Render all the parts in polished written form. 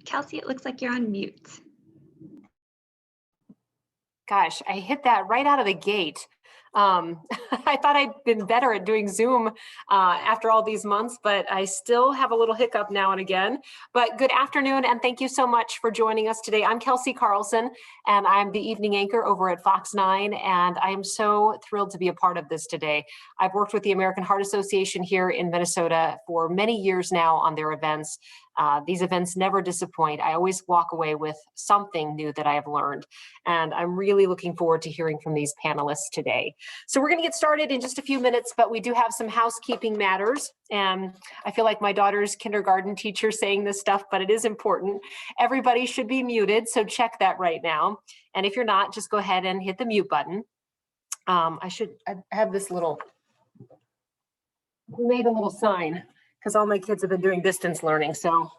Kelcey, it looks like you're on mute. Gosh, I hit that right out of the gate. I thought I'd been better at doing Zoom after all these months, but I still have a little hiccup now and again. But good afternoon, and thank you so much for joining us today. I'm Kelsey Carlson, and I'm the evening anchor over at Fox 9, and I am so thrilled to be a part of this today. I've worked with the American Heart Association here in Minnesota for many years now on their events. These events never disappoint. I always walk away with something new that I have learned, and I'm really looking forward to hearing from these panelists today. So we're going to get started in just a few minutes, but we do have some housekeeping matters, and I feel like my daughter's kindergarten teacher saying this stuff, but it is important. Everybody should be muted, so check that right now. And if you're not, just go ahead and hit the mute button. I have this little, we made a little sign because all my kids have been doing distance learning, so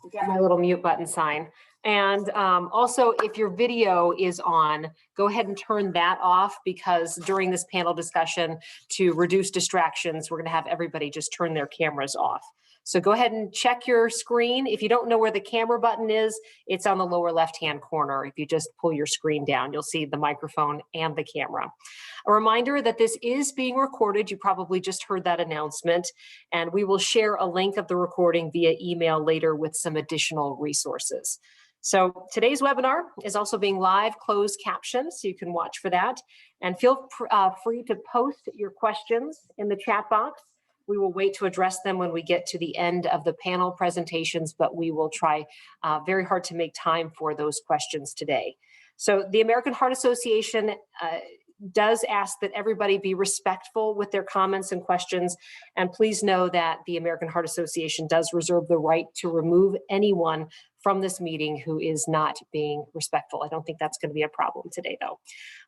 I got my little mute button sign. And also, if your video is on, go ahead and turn that off, because during this panel discussion, to reduce distractions, we're going to have everybody just turn their cameras off. So go ahead and check your screen. If you don't know where the camera button is, it's on the lower left-hand corner. If you just pull your screen down, you'll see the microphone and the camera. A reminder that this is being recorded. You probably just heard that announcement, and we will share a link of the recording via email later with some additional resources. So today's webinar is also being live closed captioned, so you can watch for that. And feel free to post your questions in the chat box. We will wait to address them when we get to the end of the panel presentations, but we will try very hard to make time for those questions today. So the American Heart Association does ask that everybody be respectful with their comments and questions. And please know that the American Heart Association does reserve the right to remove anyone from this meeting who is not being respectful. I don't think that's going to be a problem today, though.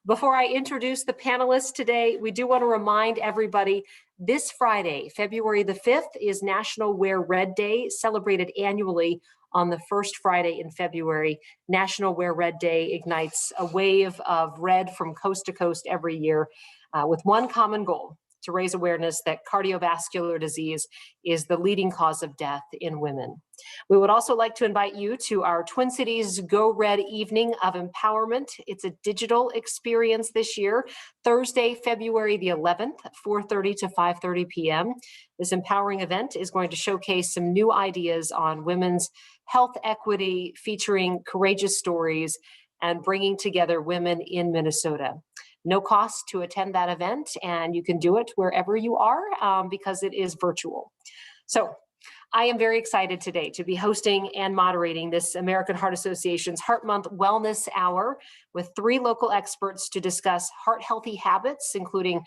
Before I introduce the panelists today, we do want to remind everybody this Friday, February the 5th, is National Wear Red Day, celebrated annually on the first Friday in February. National Wear Red Day ignites a wave of red from coast to coast every year with one common goal: to raise awareness that cardiovascular disease is the leading cause of death in women. We would also like to invite you to our Twin Cities Go Red Evening of Empowerment. It's a digital experience this year, Thursday, February the 11th, 4:30 to 5:30 p.m. This empowering event is going to showcase some new ideas on women's health equity, featuring courageous stories and bringing together women in Minnesota. No cost to attend that event, and you can do it wherever you are because it is virtual. So I am very excited today to be hosting and moderating this American Heart Association's Heart Month Wellness Hour with 3 local experts to discuss heart healthy habits, including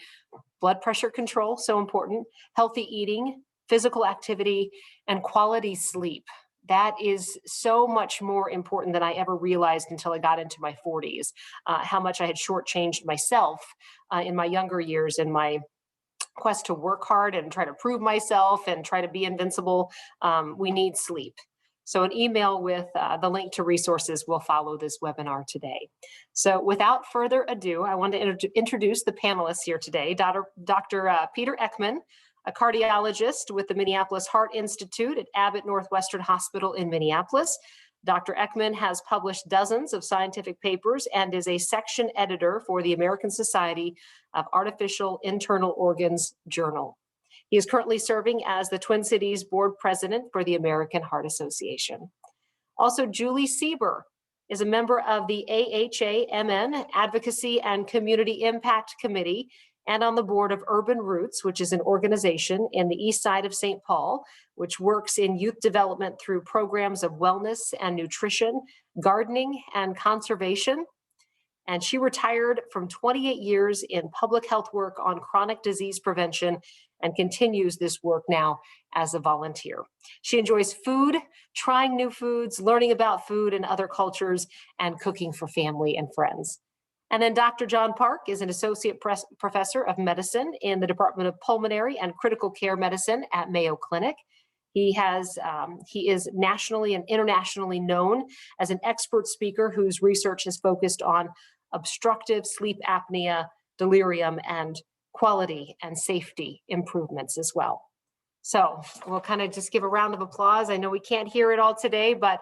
blood pressure control, so important, healthy eating, physical activity, and quality sleep. That is so much more important than I ever realized until I got into my 40s, how much I had shortchanged myself in my younger years in my quest to work hard and try to prove myself and try to be invincible. We need sleep. So an email with the link to resources will follow this webinar today. So without further ado, I want to introduce the panelists here today. Dr. Peter Eckman, a cardiologist with the Minneapolis Heart Institute at Abbott Northwestern Hospital in Minneapolis. Dr. Eckman has published dozens of scientific papers and is a section editor for the American Society of Artificial Internal Organs Journal. He is currently serving as the Twin Cities Board President for the American Heart Association. Also, Julie Seiber is a member of the AHA-MN Advocacy and Community Impact Committee and on the board of Urban Roots, which is an organization in the east side of St. Paul, which works in youth development through programs of wellness and nutrition, gardening, and conservation. And she retired from 28 years in public health work on chronic disease prevention and continues this work now as a volunteer. She enjoys food, trying new foods, learning about food and other cultures, and cooking for family and friends. And then Dr. John Park is an associate professor of medicine in the Department of Pulmonary and Critical Care Medicine at Mayo Clinic. He is nationally and internationally known as an expert speaker whose research is focused on obstructive sleep apnea, delirium, and quality and safety improvements as well. So we'll kind of just give a round of applause. I know we can't hear it all today, but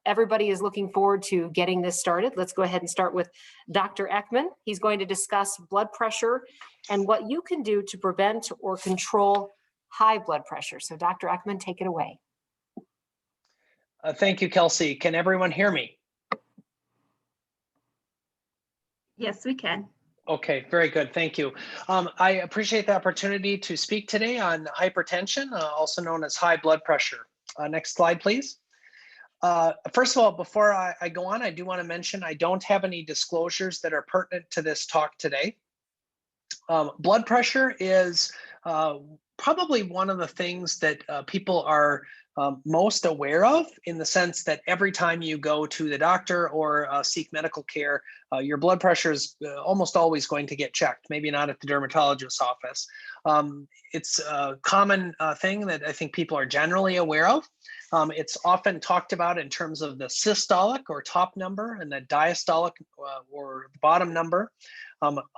everybody is looking forward to getting this started. Let's go ahead and start with Dr. Eckman. He's going to discuss blood pressure and what you can do to prevent or control high blood pressure. So Dr. Eckman, take it away. Thank you, Kelcey. Can everyone hear me? Yes, we can. Okay, very good. Thank you. I appreciate the opportunity to speak today on hypertension, also known as high blood pressure. Next slide, please. First of all, before I go on, I do want to mention I don't have any disclosures that are pertinent to this talk today. Blood pressure is probably one of the things that people are most aware of, in the sense that every time you go to the doctor or seek medical care, your blood pressure is almost always going to get checked, maybe not at the dermatologist's office. It's a common thing that I think people are generally aware of. It's often talked about in terms of the systolic or top number and the diastolic or bottom number.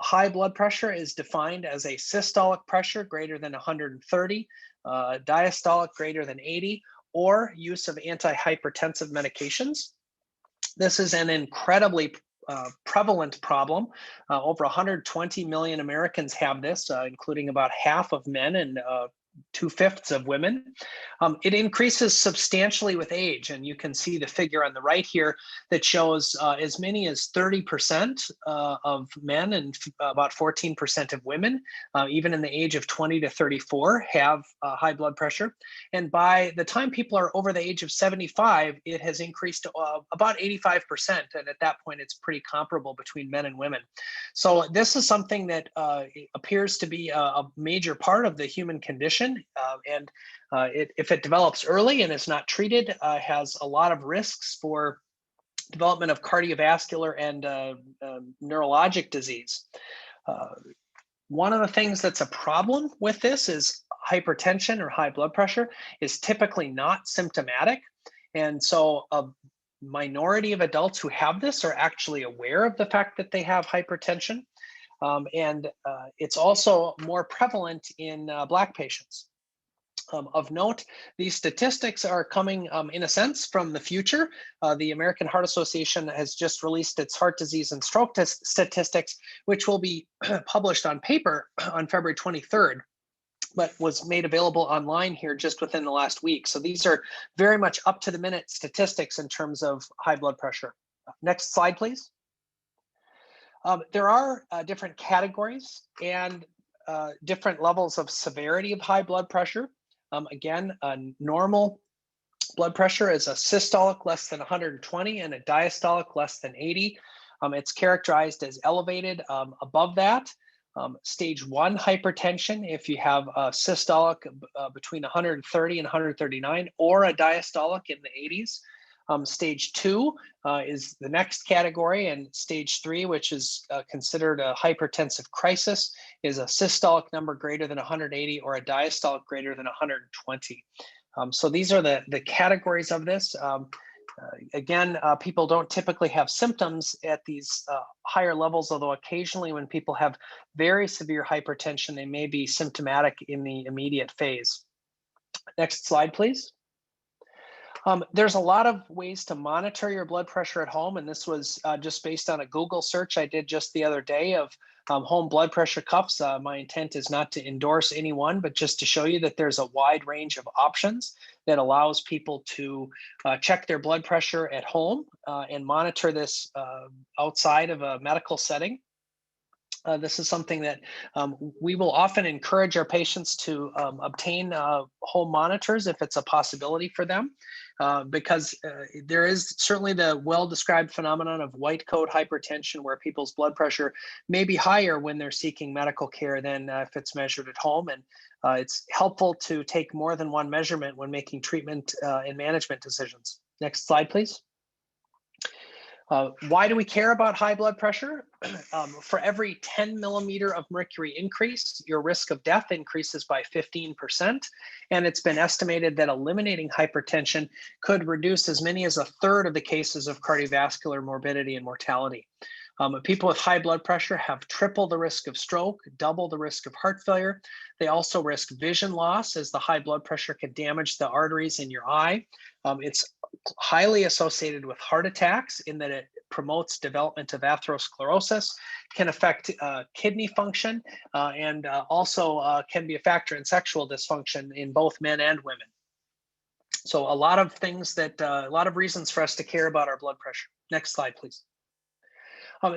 High blood pressure is defined as a systolic pressure greater than 130, diastolic greater than 80, or use of antihypertensive medications. This is an incredibly prevalent problem. Over 120 million Americans have this, including about half of men and 2/5 of women. It increases substantially with age, and you can see the figure on the right here that shows as many as 30% of men and about 14% of women, even in the age of 20 to 34, have high blood pressure. And by the time people are over the age of 75, it has increased to about 85%. And at that point, it's pretty comparable between men and women. So this is something that appears to be a major part of the human condition. If it develops early and is not treated, has a lot of risks for development of cardiovascular and neurologic disease. One of the things that's a problem with this is hypertension or high blood pressure is typically not symptomatic. And so a minority of adults who have this are actually aware of the fact that they have hypertension. It's also more prevalent in Black patients. Of note, these statistics are coming, in a sense, from the future. The American Heart Association has just released its heart disease and stroke statistics, which will be published on paper on February 23rd, but was made available online here just within the last week. So these are very much up-to-the-minute statistics in terms of high blood pressure. Next slide, please. There are different categories and different levels of severity of high blood pressure. Again, a normal blood pressure is a systolic less than 120 and a diastolic less than 80. It's characterized as elevated above that. Stage 1 hypertension, if you have a systolic between 130 and 139, or a diastolic in the 80s. Stage 2 is the next category, and stage 3, which is considered a hypertensive crisis, is a systolic number greater than 180 or a diastolic greater than 120. So these are the categories of this. Again, people don't typically have symptoms at these higher levels, although occasionally when people have very severe hypertension, they may be symptomatic in the immediate phase. Next slide, please. There's a lot of ways to monitor your blood pressure at home, and this was just based on a Google search I did just the other day of home blood pressure cuffs. My intent is not to endorse anyone, but just to show you that there's a wide range of options that allows people to check their blood pressure at home and monitor this outside of a medical setting. This is something that we will often encourage our patients to obtain home monitors if it's a possibility for them, because there is certainly the well-described phenomenon of white coat hypertension, where people's blood pressure may be higher when they're seeking medical care than if it's measured at home. And it's helpful to take more than one measurement when making treatment and management decisions. Next slide, please. Why do we care about high blood pressure? For every 10 millimeter of mercury increase, your risk of death increases by 15%. And it's been estimated that eliminating hypertension could reduce as many as a third of the cases of cardiovascular morbidity and mortality. People with high blood pressure have triple the risk of stroke, double the risk of heart failure. They also risk vision loss, as the high blood pressure can damage the arteries in your eye. It's highly associated with heart attacks in that it promotes development of atherosclerosis, can affect kidney function, and also can be a factor in sexual dysfunction in both men and women. So a lot of things that, a lot of reasons for us to care about our blood pressure. Next slide, please.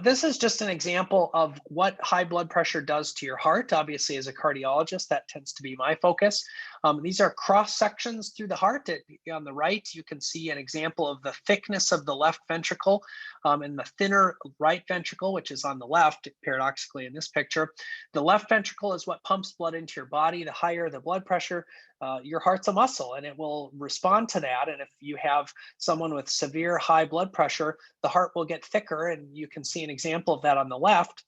This is just an example of what high blood pressure does to your heart. Obviously, as a cardiologist, that tends to be my focus. These are cross sections through the heart. On the right, you can see an example of the thickness of the left ventricle and the thinner right ventricle, which is on the left, paradoxically in this picture. The left ventricle is what pumps blood into your body. The higher the blood pressure, your heart's a muscle and it will respond to that. And if you have someone with severe high blood pressure, the heart will get thicker, and you can see an example of that on the left.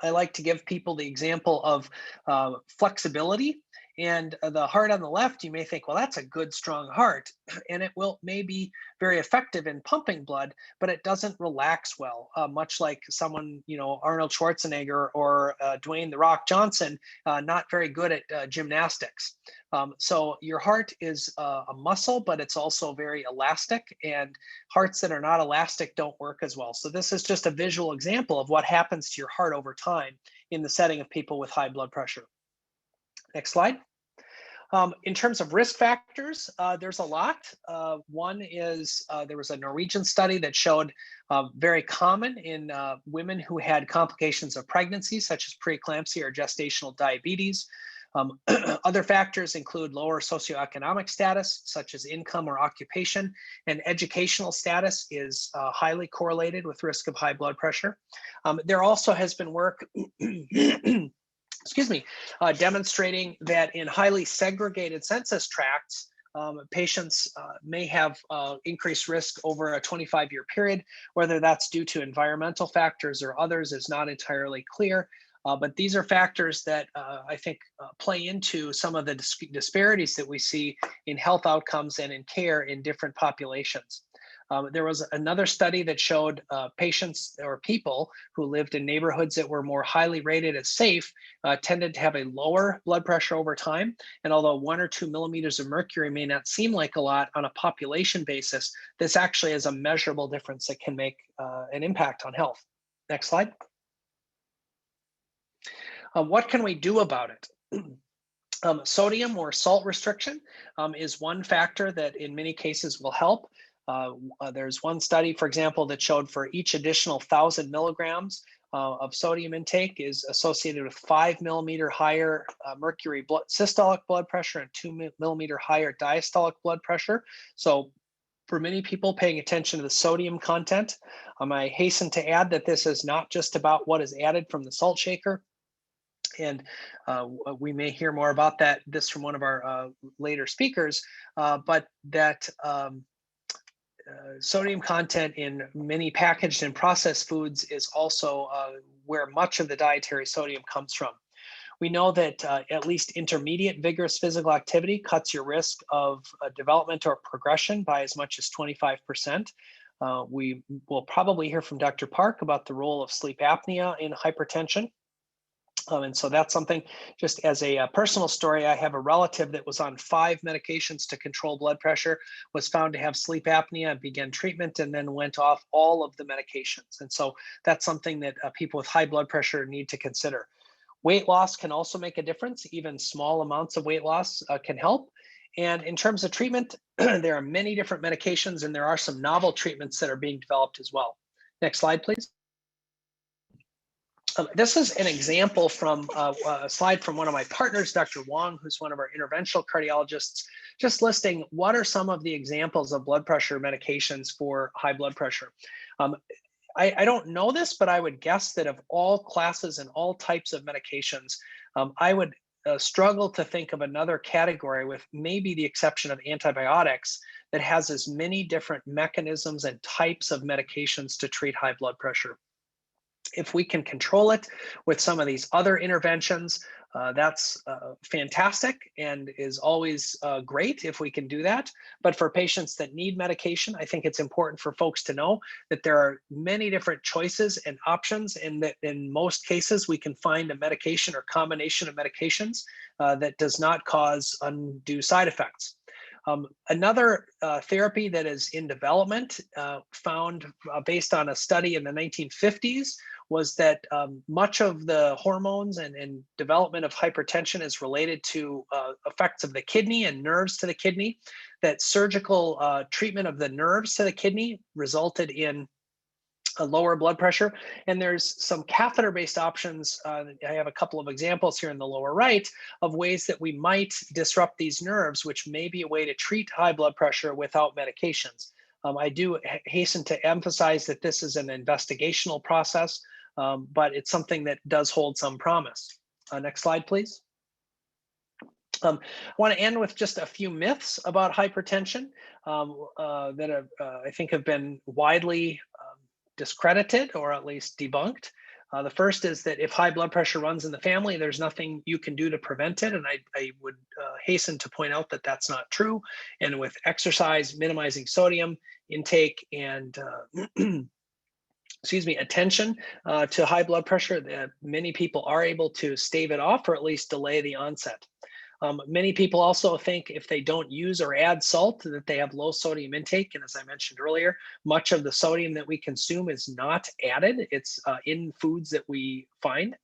I like to give people the example of flexibility. And the heart on the left, you may think, well, that's a good, strong heart, and it may be very effective in pumping blood, but it doesn't relax well, much like someone, Arnold Schwarzenegger or Dwayne "The Rock" Johnson, not very good at gymnastics. So your heart is a muscle, but it's also very elastic, and hearts that are not elastic don't work as well. So this is just a visual example of what happens to your heart over time in the setting of people with high blood pressure. Next slide. In terms of risk factors, there's a lot. One is there was a Norwegian study that showed very common in women who had complications of pregnancy, such as preeclampsia or gestational diabetes. Other factors include lower socioeconomic status, such as income or occupation, and educational status is highly correlated with risk of high blood pressure. There also has been work demonstrating that in highly segregated census tracts, patients may have increased risk over a 25-year period. Whether that's due to environmental factors or others is not entirely clear. But these are factors that I think play into some of the disparities that we see in health outcomes and in care in different populations. There was another study that showed patients or people who lived in neighborhoods that were more highly rated as safe tended to have a lower blood pressure over time. And although 1 or 2 millimeters of mercury may not seem like a lot on a population basis, this actually is a measurable difference that can make an impact on health. Next slide. What can we do about it? Sodium or salt restriction is one factor that in many cases will help. There's one study, for example, that showed for each additional 1,000 milligrams of sodium intake is associated with 5 millimeter higher mercury systolic blood pressure and 2 millimeter higher diastolic blood pressure. So for many people paying attention to the sodium content, I hasten to add that this is not just about what is added from the salt shaker. And we may hear more about this from one of our later speakers, but that sodium content in many packaged and processed foods is also where much of the dietary sodium comes from. We know that at least intermediate vigorous physical activity cuts your risk of development or progression by as much as 25%. We will probably hear from Dr. Park about the role of sleep apnea in hypertension. And so that's something, just as a personal story, I have a relative that was on 5 medications to control blood pressure, was found to have sleep apnea, began treatment, and then went off all of the medications. And so that's something that people with high blood pressure need to consider. Weight loss can also make a difference. Even small amounts of weight loss can help. And in terms of treatment, there are many different medications, and there are some novel treatments that are being developed as well. Next slide, please. This is an example from a slide from one of my partners, Dr. Wong, who's one of our interventional cardiologists, just listing what are some of the examples of blood pressure medications for high blood pressure. I don't know this, but I would guess that of all classes and all types of medications, I would struggle to think of another category, with maybe the exception of antibiotics, that has as many different mechanisms and types of medications to treat high blood pressure. If we can control it with some of these other interventions, That's fantastic and is always great if we can do that. But for patients that need medication, I think it's important for folks to know that there are many different choices and options, and that in most cases we can find a medication or combination of medications that does not cause undue side effects. Another therapy that is in development, found based on a study in the 1950s, was that much of the hormones and development of hypertension is related to effects of the kidney and nerves to the kidney, that surgical treatment of the nerves to the kidney resulted in a lower blood pressure. And there's some catheter-based options. I have a couple of examples here in the lower right of ways that we might disrupt these nerves, which may be a way to treat high blood pressure without medications. I do hasten to emphasize that this is an investigational process, but it's something that does hold some promise. Next slide, please. I want to end with just a few myths about hypertension that have, I think have been widely discredited or at least debunked. The first is that if high blood pressure runs in the family, there's nothing you can do to prevent it. And I would hasten to point out that that's not true. And with exercise, minimizing sodium intake, and excuse me, attention to high blood pressure, many people are able to stave it off or at least delay the onset. Many people also think if they don't use or add salt that they have low sodium intake. And as I mentioned earlier, much of the sodium that we consume is not added. It's in foods that we find.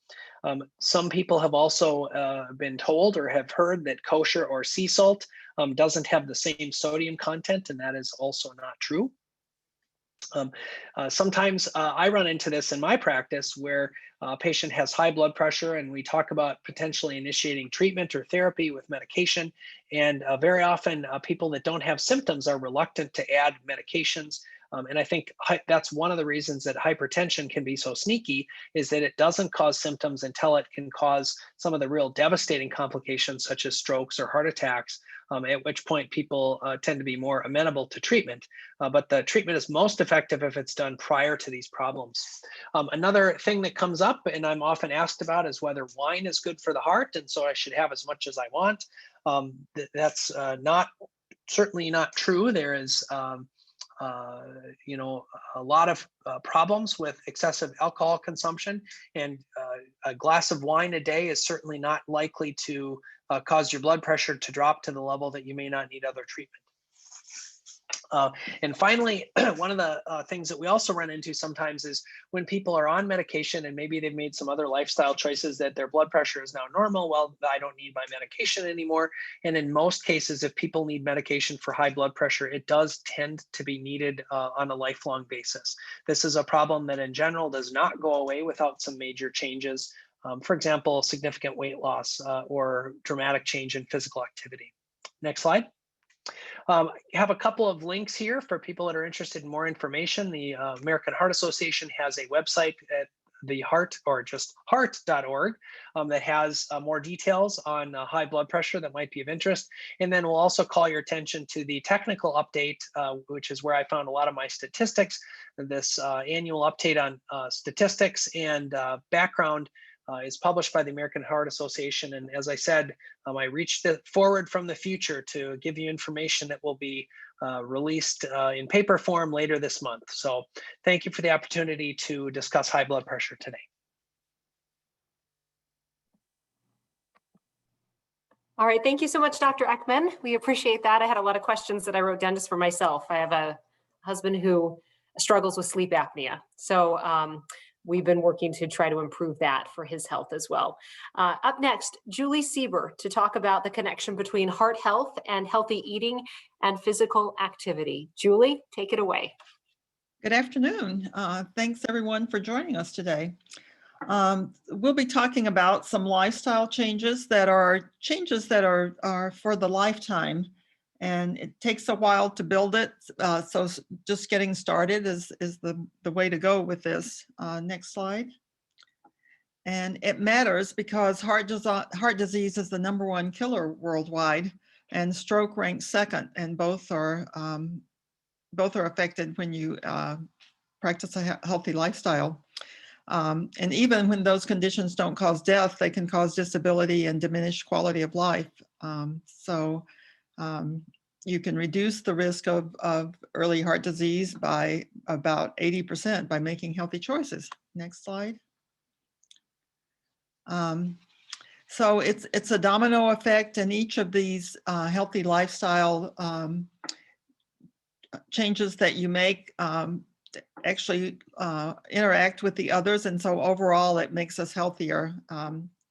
Some people have also been told or have heard that kosher or sea salt doesn't have the same sodium content, and that is also not true. Sometimes I run into this in my practice where a patient has high blood pressure and we talk about potentially initiating treatment or therapy with medication. And very often people that don't have symptoms are reluctant to add medications. And I think that's one of the reasons that hypertension can be so sneaky, is that it doesn't cause symptoms until it can cause some of the real devastating complications such as strokes or heart attacks, at which point people tend to be more amenable to treatment. But the treatment is most effective if it's done prior to these problems. Another thing that comes up and I'm often asked about is whether wine is good for the heart, and so I should have as much as I want. That's certainly not true. There is a lot of problems with excessive alcohol consumption, and a glass of wine a day is certainly not likely to cause your blood pressure to drop to the level that you may not need other treatment. And finally, one of the things that we also run into sometimes is when people are on medication and maybe they've made some other lifestyle choices that their blood pressure is now normal. Well, I don't need my medication anymore. And in most cases, if people need medication for high blood pressure, it does tend to be needed on a lifelong basis. This is a problem that in general does not go away without some major changes. For example, significant weight loss or dramatic change in physical activity. Next slide. I have a couple of links here for people that are interested in more information. The American Heart Association has a website at the Heart, or just heart.org, that has more details on high blood pressure that might be of interest. And then we'll also call your attention to the technical update, which is where I found a lot of my statistics. This annual update on statistics and background is published by the American Heart Association. And as I said, I reached forward from the future to give you information that will be released in paper form later this month. So thank you for the opportunity to discuss high blood pressure today. All right, thank you so much, Dr. Eckman. We appreciate that. I had a lot of questions that I wrote down just for myself. I have a husband who struggles with sleep apnea. So we've been working to try to improve that for his health as well. Up next, Julie Seiber to talk about the connection between heart health and healthy eating and physical activity. Julie, take it away. Good afternoon. Thanks everyone for joining us today. We'll be talking about some lifestyle changes that are for the lifetime, and it takes a while to build it. So just getting started is the way to go with this. Next slide. And it matters because heart disease is the #1 killer worldwide, and stroke ranks second, and both are affected when you practice a healthy lifestyle. And even when those conditions don't cause death, they can cause disability and diminished quality of life. You can reduce the risk of early heart disease by about 80% by making healthy choices. Next slide. So it's a domino effect, and each of these healthy lifestyle changes that you make actually interact with the others, and so overall it makes us healthier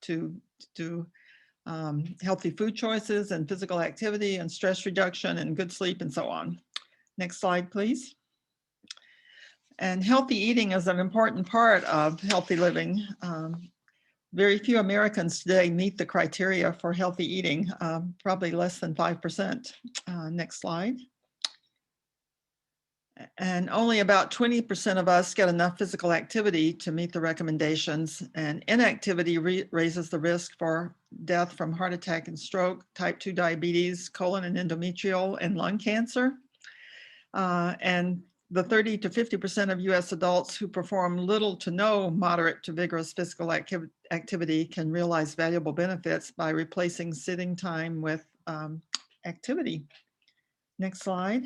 to do healthy food choices and physical activity and stress reduction and good sleep and so on. Next slide, please. And healthy eating is an important part of healthy living. Very few Americans today meet the criteria for healthy eating, probably less than 5%. Next slide. And only about 20% of us get enough physical activity to meet the recommendations, and inactivity raises the risk for death from heart attack and stroke, type 2 diabetes, colon and endometrial, and lung cancer. And the 30 to 50% of US adults who perform little to no moderate to vigorous physical activity can realize valuable benefits by replacing sitting time with activity. Next slide.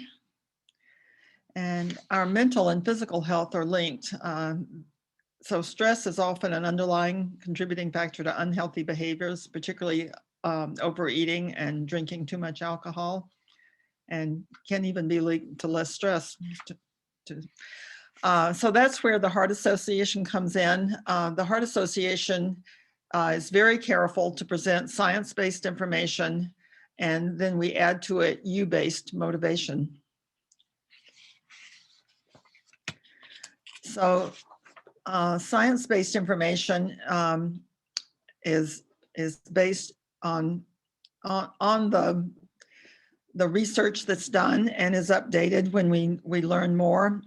And our mental and physical health are linked. So stress is often an underlying contributing factor to unhealthy behaviors, particularly overeating and drinking too much alcohol, and can even be linked to less stress. So that's where the Heart Association comes in. The Heart Association is very careful to present science-based information, and then we add to it you-based motivation. So science-based information is based on the research that's done and is updated when we learn more.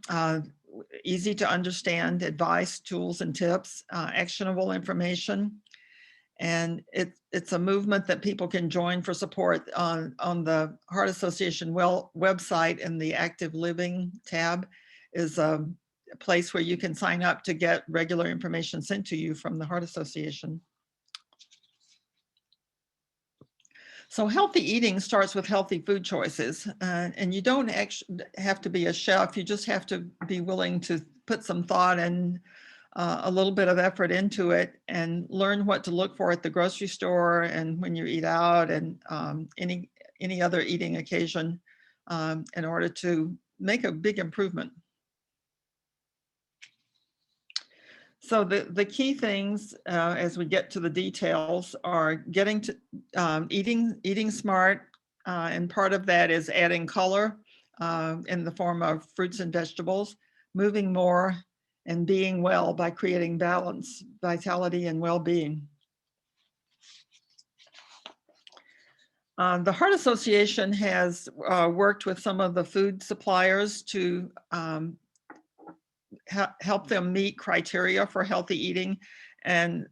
Easy to understand advice, tools, and tips, actionable information. And it's a movement that people can join for support on the Heart Association website, and the Active Living tab is a place where you can sign up to get regular information sent to you from the Heart Association. So healthy eating starts with healthy food choices, and you don't actually have to be a chef. You just have to be willing to put some thought and a little bit of effort into it, and learn what to look for at the grocery store and when you eat out, and any other eating occasion in order to make a big improvement. So the key things as we get to the details are getting to eating smart, and part of that is adding color in the form of fruits and vegetables, moving more, and being well by creating balance, vitality, and well-being. The Heart Association has worked with some of the food suppliers to help them meet criteria for healthy eating, and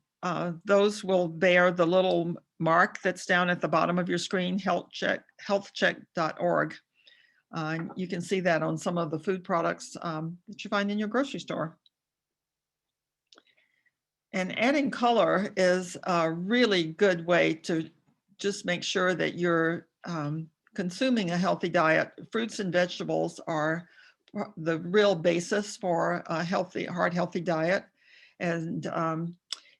those will bear the little mark that's down at the bottom of your screen, healthcheck.org. You can see that on some of the food products that you find in your grocery store. And adding color is a really good way to just make sure that you're consuming a healthy diet. Fruits and vegetables are the real basis for a healthy, heart-healthy diet. And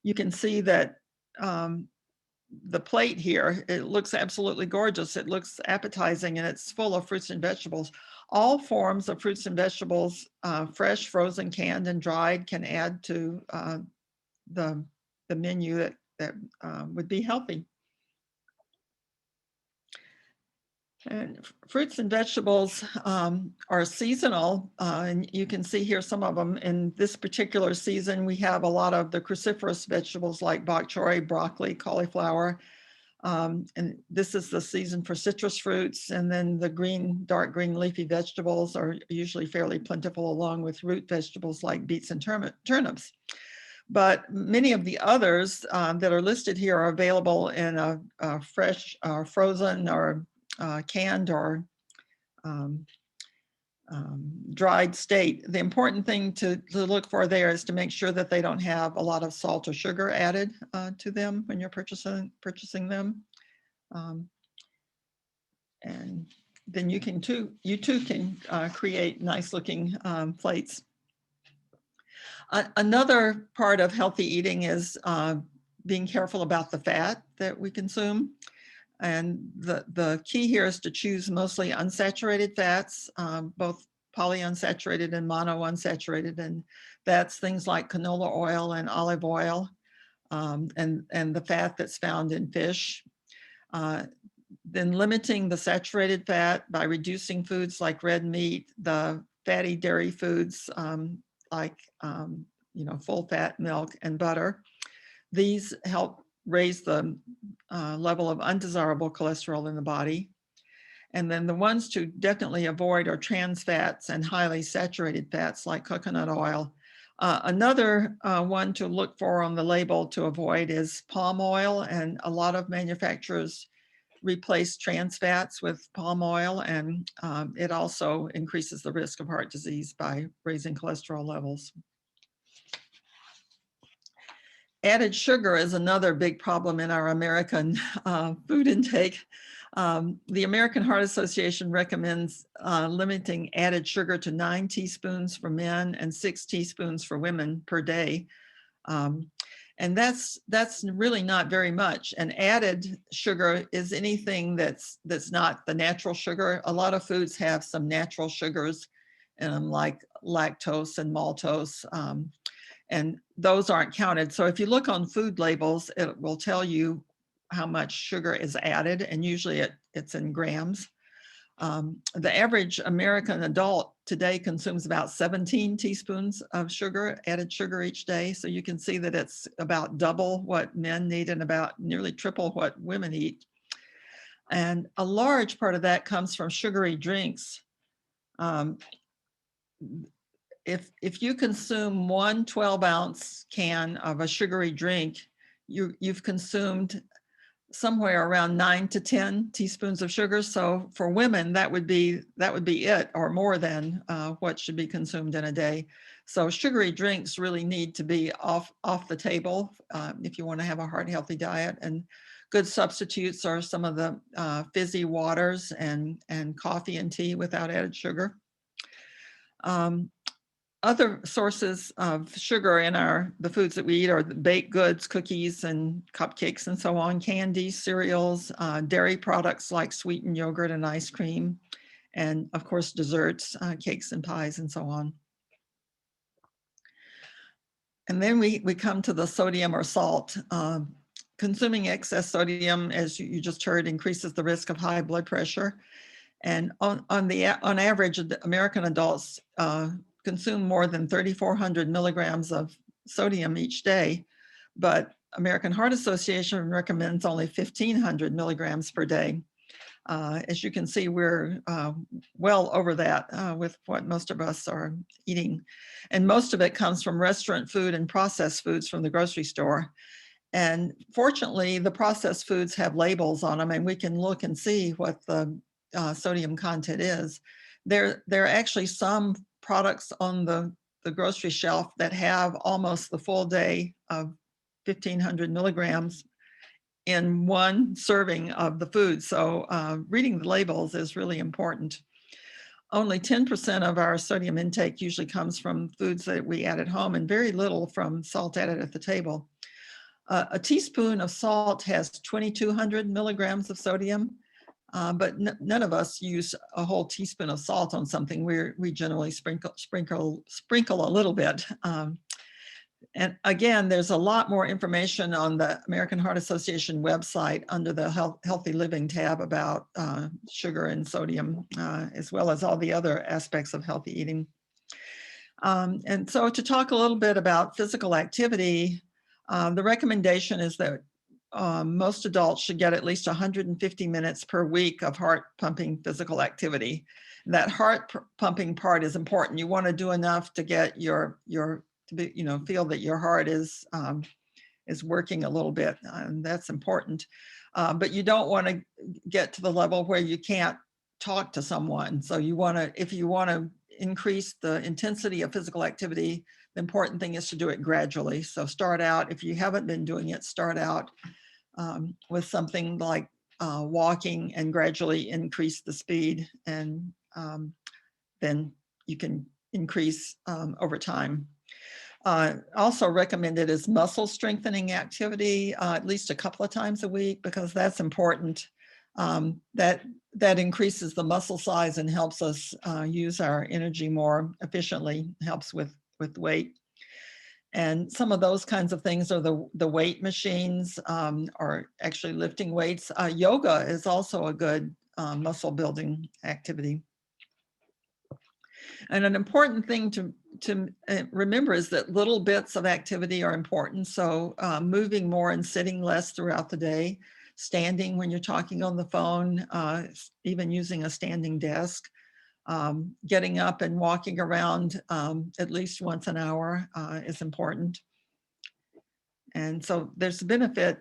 you can see that the plate here, it looks absolutely gorgeous. It looks appetizing, and it's full of fruits and vegetables. All forms of fruits and vegetables, fresh, frozen, canned, and dried, can add to the menu that would be healthy. And fruits and vegetables are seasonal, and you can see here some of them. In this particular season, we have a lot of the cruciferous vegetables like bok choy, broccoli, cauliflower. And this is the season for citrus fruits. And then the dark green leafy vegetables are usually fairly plentiful, along with root vegetables like beets and turnips. But many of the others that are listed here are available in a fresh, frozen, or canned, or dried state. The important thing to look for there is to make sure that they don't have a lot of salt or sugar added to them when you're purchasing them. And then you too can create nice looking plates. Another part of healthy eating is being careful about the fat that we consume. And the key here is to choose mostly unsaturated fats, both polyunsaturated and monounsaturated. And that's things like canola oil and olive oil, and the fat that's found in fish. Then limiting the saturated fat by reducing foods like red meat, the fatty dairy foods like full fat milk and butter. These help raise the level of undesirable cholesterol in the body. And then the ones to definitely avoid are trans fats and highly saturated fats like coconut oil. Another one to look for on the label to avoid is palm oil, and a lot of manufacturers replace trans fats with palm oil, and it also increases the risk of heart disease by raising cholesterol levels. Added sugar is another big problem in our American food intake. The American Heart Association recommends limiting added sugar to 9 teaspoons for men and 6 teaspoons for women per day. And that's really not very much. And added sugar is anything that's not the natural sugar. A lot of foods have some natural sugars in them, like lactose and maltose. And those aren't counted. So if you look on food labels, it will tell you how much sugar is added, and usually it's in grams. The average American adult today consumes about 17 teaspoons of sugar, added sugar each day. So you can see that it's about double what men need and about nearly triple what women eat. And a large part of that comes from sugary drinks. If you consume one 12-ounce can of a sugary drink, you've consumed somewhere around 9 to 10 teaspoons of sugar. So for women, that would be it, or more than what should be consumed in a day. So sugary drinks really need to be off the table if you want to have a heart healthy diet. And good substitutes are some of the fizzy waters and coffee and tea without added sugar. Other sources of sugar in the foods that we eat are the baked goods, cookies and cupcakes and so on, candies, cereals, dairy products like sweetened yogurt and ice cream, and of course desserts, cakes and pies and so on. And then we come to the sodium or salt. Consuming excess sodium, as you just heard, increases the risk of high blood pressure. And on average, American adults consume more than 3,400 milligrams of sodium each day, but American Heart Association recommends only 1,500 milligrams per day. As you can see, we're well over that with what most of us are eating. And most of it comes from restaurant food and processed foods from the grocery store. And fortunately, the processed foods have labels on them, and we can look and see what the sodium content is. There are actually some products on the grocery shelf that have almost the full day of 1,500 milligrams in one serving of the food. So reading the labels is really important. Only 10% of our sodium intake usually comes from foods that we add at home, and very little from salt added at the table. A teaspoon of salt has 2,200 milligrams of sodium. But none of us use a whole teaspoon of salt on something. We generally sprinkle a little bit. And again, there's a lot more information on the American Heart Association website under the Healthy Living tab about sugar and sodium, as well as all the other aspects of healthy eating. And so to talk a little bit about physical activity, the recommendation is that most adults should get at least 150 minutes per week of heart pumping physical activity. And that heart pumping part is important. You want to do enough to get feel that your heart is working a little bit, and that's important. But you don't want to get to the level where you can't talk to someone. So if you want to increase the intensity of physical activity, the important thing is to do it gradually. So start out, if you haven't been doing it, start out with something like walking and gradually increase the speed, and then you can increase over time. Also recommended is muscle strengthening activity at least a couple of times a week, because that's important. That increases the muscle size and helps us use our energy more efficiently, helps with weight. And some of those kinds of things are the weight machines, or actually lifting weights. Yoga is also a good muscle building activity. And an important thing to remember is that little bits of activity are important. So moving more and sitting less throughout the day, standing when you're talking on the phone, even using a standing desk, getting up and walking around at least once an hour is important. And so there's a benefit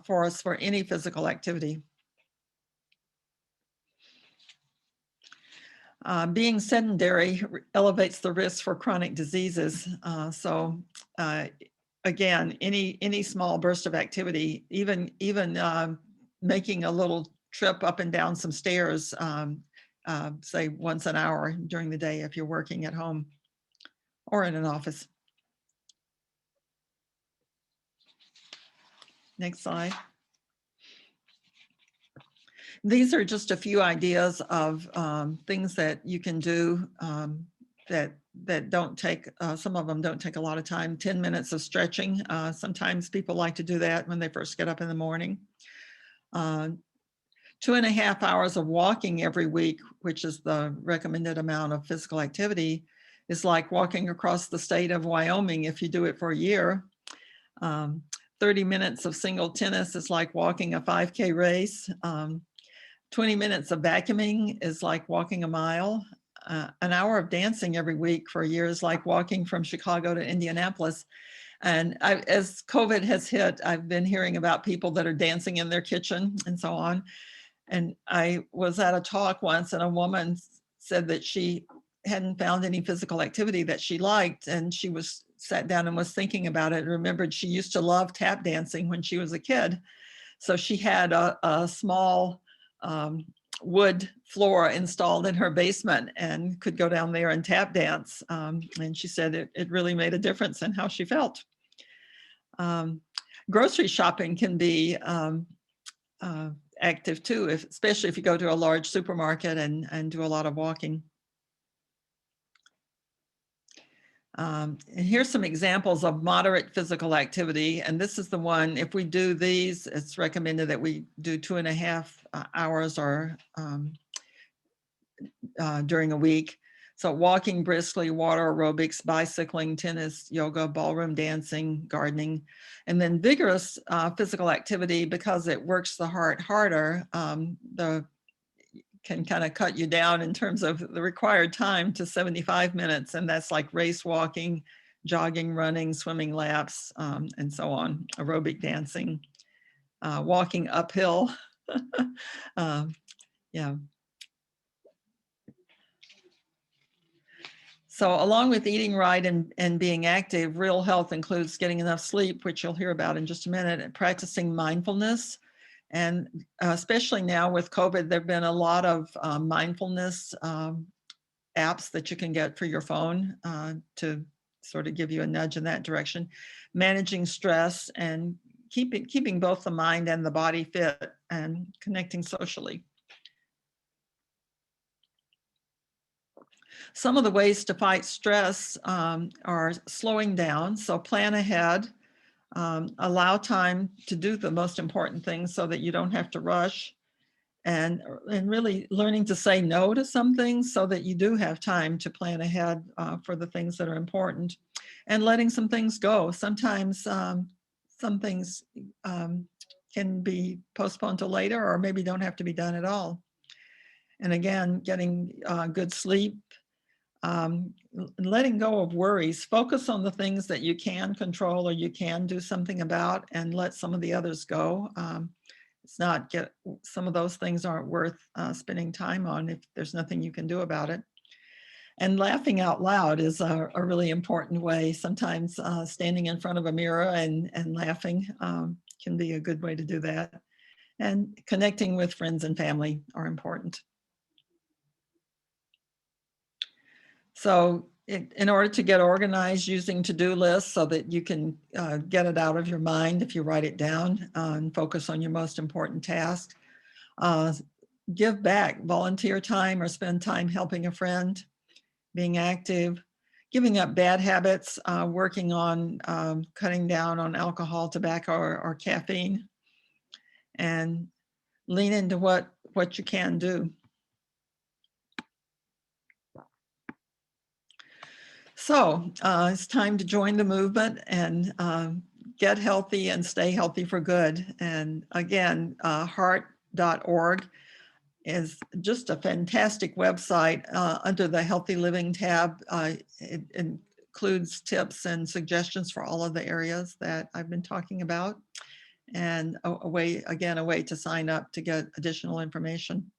for us for any physical activity. Being sedentary elevates the risk for chronic diseases. Again, any small burst of activity, even making a little trip up and down some stairs, say once an hour during the day if you're working at home or in an office. Next slide. These are just a few ideas of things that you can do that don't take, some of them don't take a lot of time. 10 minutes of stretching. Sometimes people like to do that when they first get up in the morning. 2.5 hours of walking every week, which is the recommended amount of physical activity, is like walking across the state of Wyoming if you do it for a year. 30 minutes of single tennis is like walking a 5K race. 20 minutes of vacuuming is like walking a mile. An hour of dancing every week for a year is like walking from Chicago to Indianapolis. And as COVID has hit, I've been hearing about people that are dancing in their kitchen and so on. And I was at a talk once, and a woman said that she hadn't found any physical activity that she liked. And she sat down and was thinking about it and remembered she used to love tap dancing when she was a kid. So she had a small wood floor installed in her basement and could go down there and tap dance. And she said it really made a difference in how she felt. Grocery shopping can be active too, especially if you go to a large supermarket and do a lot of walking. And here's some examples of moderate physical activity. And this is the one, if we do these, it's recommended that we do 2.5 hours or during a week. So walking briskly, water aerobics, bicycling, tennis, yoga, ballroom dancing, gardening, and then vigorous physical activity, because it works the heart harder, can kind of cut you down in terms of the required time to 75 minutes. And that's like race walking, jogging, running, swimming laps, and so on, aerobic dancing, walking uphill. Yeah. So along with eating right and being active, real health includes getting enough sleep, which you'll hear about in just a minute, and practicing mindfulness. And especially now with COVID, there've been a lot of mindfulness apps that you can get for your phone to sort of give you a nudge in that direction. Managing stress and keeping both the mind and the body fit, and connecting socially. Some of the ways to fight stress are slowing down. So plan ahead, allow time to do the most important things so that you don't have to rush, and really learning to say no to some things so that you do have time to plan ahead for the things that are important, and letting some things go. Sometimes some things can be postponed to later, or maybe don't have to be done at all. And again, getting good sleep, letting go of worries, focus on the things that you can control or you can do something about, and let some of the others go. it's not some of those things aren't worth spending time on if there's nothing you can do about it. And laughing out loud is a really important way. Sometimes standing in front of a mirror and laughing can be a good way to do that. And connecting with friends and family are important. So in order to get organized, using to-do lists so that you can get it out of your mind if you write it down and focus on your most important task. Give back, volunteer time or spend time helping a friend, being active, giving up bad habits, working on cutting down on alcohol, tobacco, or caffeine, and lean into what you can do. So it's time to join the movement and get healthy and stay healthy for good. And again, heart.org is just a fantastic website. Under the Healthy Living tab, it includes tips and suggestions for all of the areas that I've been talking about. And a way to sign up to get additional information.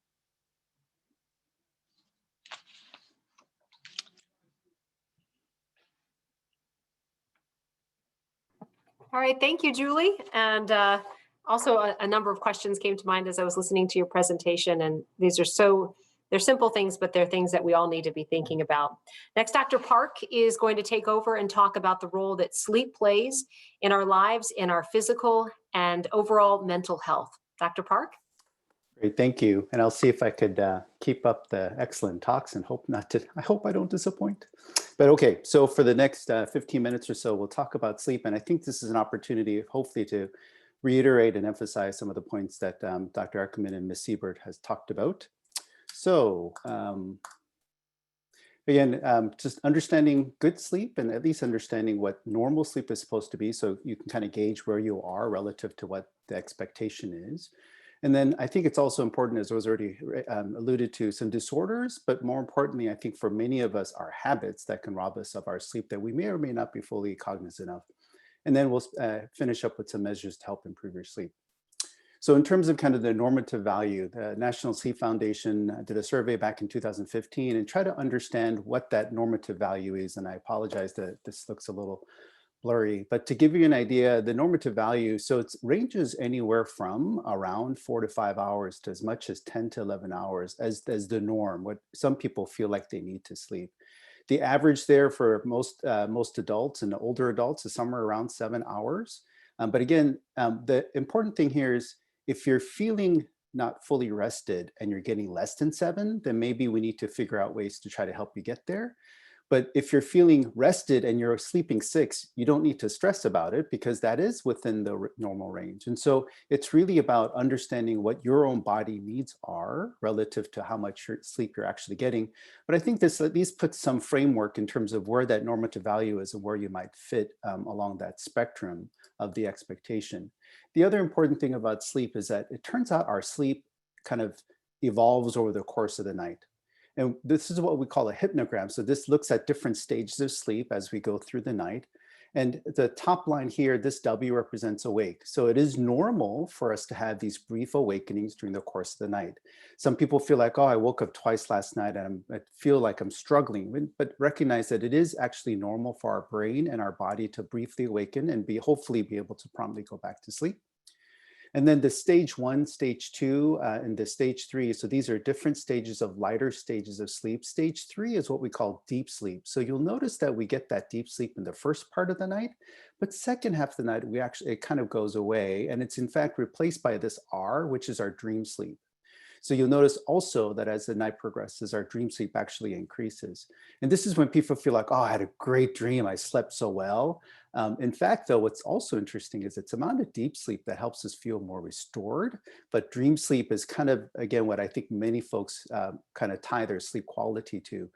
All right, thank you, Julie. And also a number of questions came to mind as I was listening to your presentation, and these are they're simple things, but they're things that we all need to be thinking about. Next, Dr. Park is going to take over and talk about the role that sleep plays in our lives, in our physical and overall mental health. Dr. Park? Great, thank you. And I'll see if I could keep up the excellent talks and I hope I don't disappoint. But okay, so for the next 15 minutes or so, we'll talk about sleep. And I think this is an opportunity, hopefully, to reiterate and emphasize some of the points that Dr. Eckman and Ms. Seiber has talked about. So again, just understanding good sleep and at least understanding what normal sleep is supposed to be, so you can kind of gauge where you are relative to what the expectation is. And then I think it's also important, as was already alluded to, some disorders, but more importantly, I think for many of us, our habits that can rob us of our sleep that we may or may not be fully cognizant of. And then we'll finish up with some measures to help improve your sleep. So in terms of kind of the normative value, the National Sleep Foundation did a survey back in 2015 and try to understand what that normative value is. And I apologize that this looks a little blurry, but to give you an idea, the normative value, so it ranges anywhere from around 4 to 5 hours to as much as 10 to 11 hours as the norm, what some people feel like they need to sleep. The average there for most adults and older adults is somewhere around 7 hours. But again, the important thing here is if you're feeling not fully rested and you're getting less than 7, then maybe we need to figure out ways to try to help you get there. But if you're feeling rested and you're sleeping 6, you don't need to stress about it because that is within the normal range. And so it's really about understanding what your own body needs are relative to how much sleep you're actually getting. But I think this at least puts some framework in terms of where that normative value is and where you might fit along that spectrum of the expectation. The other important thing about sleep is that it turns out our sleep kind of evolves over the course of the night. And this is what we call a hypnogram. So this looks at different stages of sleep as we go through the night. And the top line here, this W represents awake. So it is normal for us to have these brief awakenings during the course of the night. Some people feel like, oh, I woke up twice last night and I feel like I'm struggling, but recognize that it is actually normal for our brain and our body to briefly awaken and hopefully be able to promptly go back to sleep. And then the stage 1, stage 2, and the stage 3. So these are different stages of lighter stages of sleep. Stage 3 is what we call deep sleep. So you'll notice that we get that deep sleep in the first part of the night, but second half of the night, it kind of goes away. And it's in fact replaced by this R, which is our dream sleep. So you'll notice also that as the night progresses, our dream sleep actually increases. And this is when people feel like, oh, I had a great dream, I slept so well. In fact, though, what's also interesting is it's amount of deep sleep that helps us feel more restored. But dream sleep is kind of, again, what I think many folks kind of tie their sleep quality to.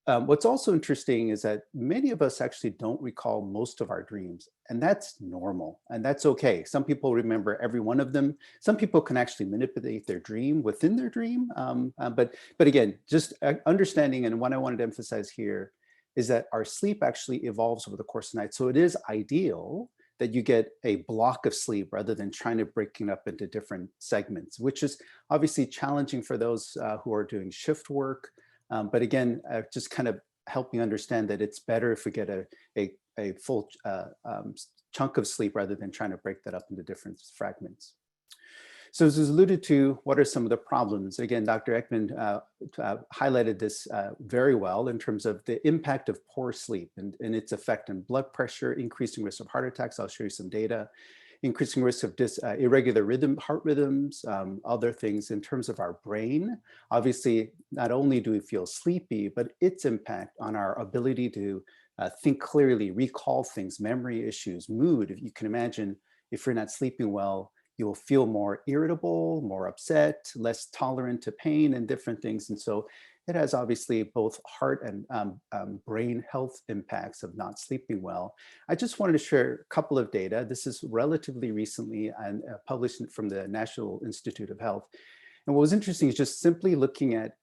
What's also interesting is that many of us actually don't recall most of our dreams, and that's normal, and that's okay. Some people remember every one of them. Some people can actually manipulate their dream within their dream. But again, just understanding, and what I wanted to emphasize here is that our sleep actually evolves over the course of the night. So it is ideal that you get a block of sleep rather than trying to break it up into different segments, which is obviously challenging for those who are doing shift work. But again, just kind of helping understand that it's better if we get a full chunk of sleep rather than trying to break that up into different fragments. So as was alluded to, what are some of the problems? Again, Dr. Eckman highlighted this very well in terms of the impact of poor sleep and its effect on blood pressure, increasing risk of heart attacks. I'll show you some data. Increasing risk of irregular heart rhythms, other things in terms of our brain. Obviously, not only do we feel sleepy, but its impact on our ability to think clearly, recall things, memory issues, mood. If you can imagine, if you're not sleeping well, you will feel more irritable, more upset, less tolerant to pain and different things. And so it has obviously both heart and brain health impacts of not sleeping well. I just wanted to share a couple of data. This is relatively recently and published from the National Institute of Health. And what was interesting is just simply looking at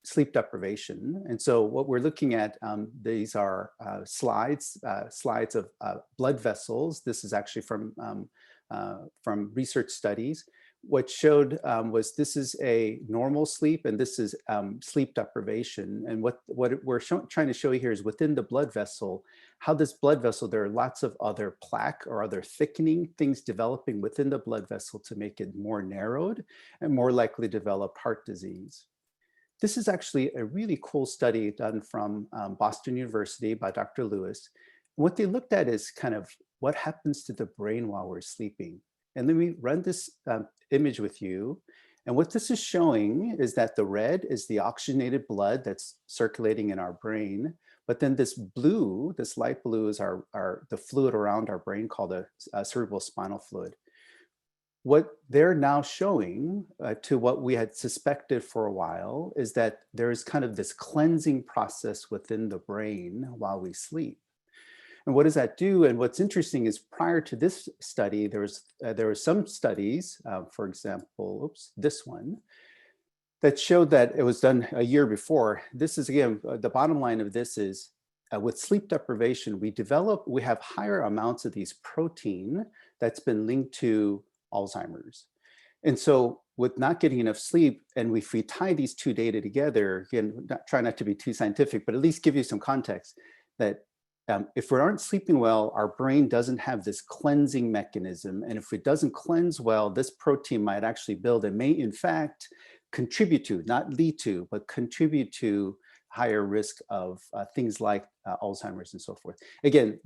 sleep deprivation. And so what we're looking at, these are slides of blood vessels. This is actually from research studies. What showed was this is a normal sleep and this is sleep deprivation. And what we're trying to show you here is within the blood vessel, how this blood vessel, there are lots of other plaque or other thickening things developing within the blood vessel to make it more narrowed and more likely to develop heart disease. This is actually a really cool study done from Boston University by Dr. Lewis. What they looked at is kind of what happens to the brain while we're sleeping. And then we run this image with you. And what this is showing is that the red is the oxygenated blood that's circulating in our brain. But then this blue, this light blue is the fluid around our brain called the cerebral spinal fluid. What they're now showing to what we had suspected for a while is that there is kind of this cleansing process within the brain while we sleep. And what does that do? And what's interesting is prior to this study, there were some studies, for example, this one, that showed that it was done a year before. This is, again, the bottom line of this is with sleep deprivation, we have higher amounts of these protein that's been linked to Alzheimer's. And so with not getting enough sleep, and if we tie these two data together, again, try not to be too scientific, but at least give you some context that if we aren't sleeping well, our brain doesn't have this cleansing mechanism. And if it doesn't cleanse well, this protein might actually build and may in fact contribute to, not lead to, but contribute to higher risk of things like Alzheimer's and so forth. Again,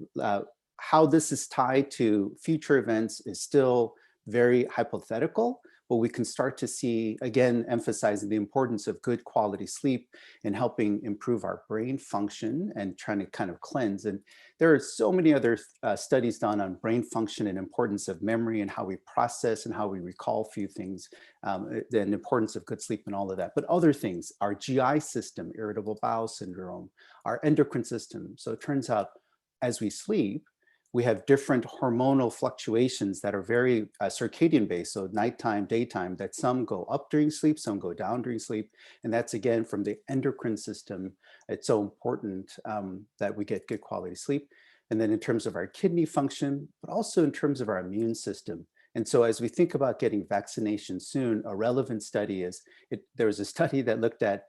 how this is tied to future events is still very hypothetical, but we can start to see, again, emphasizing the importance of good quality sleep in helping improve our brain function and trying to kind of cleanse. And there are so many other studies done on brain function and importance of memory and how we process and how we recall a few things, the importance of good sleep and all of that. But other things, our GI system, irritable bowel syndrome, our endocrine system. So it turns out as we sleep, we have different hormonal fluctuations that are very circadian based. So nighttime, daytime, that some go up during sleep, some go down during sleep. And that's again, from the endocrine system, it's so important that we get good quality sleep. And then in terms of our kidney function, but also in terms of our immune system. And so as we think about getting vaccination soon, a relevant study is, there was a study that looked at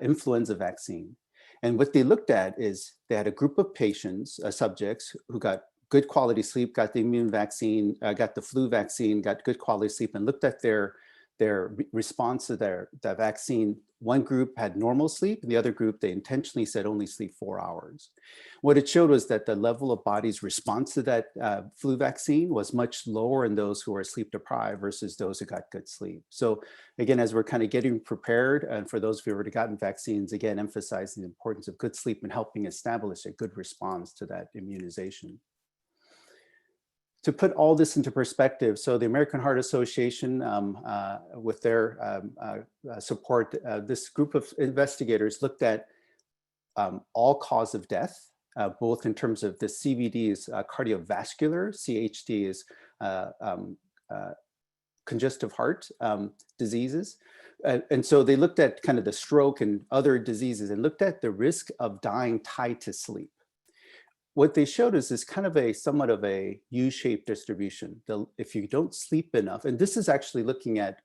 influenza vaccine. And what they looked at is they had a group of patients, subjects who got good quality sleep, got the immune vaccine, got the flu vaccine, got good quality sleep, and looked at their response to the vaccine. One group had normal sleep, and the other group, they intentionally said only sleep 4 hours. What it showed was that the level of body's response to that flu vaccine was much lower in those who are sleep deprived versus those who got good sleep. So again, as we're kind of getting prepared, and for those who have already gotten vaccines, again, emphasizing the importance of good sleep and helping establish a good response to that immunization. To put all this into perspective, so the American Heart Association, with their support, this group of investigators looked at all cause of death, both in terms of the CVD is cardiovascular, CHD is congestive heart diseases. And so they looked at kind of the stroke and other diseases and looked at the risk of dying tied to sleep. what they showed is kind of a somewhat of a U-shaped distribution. If you don't sleep enough, and this is actually looking at,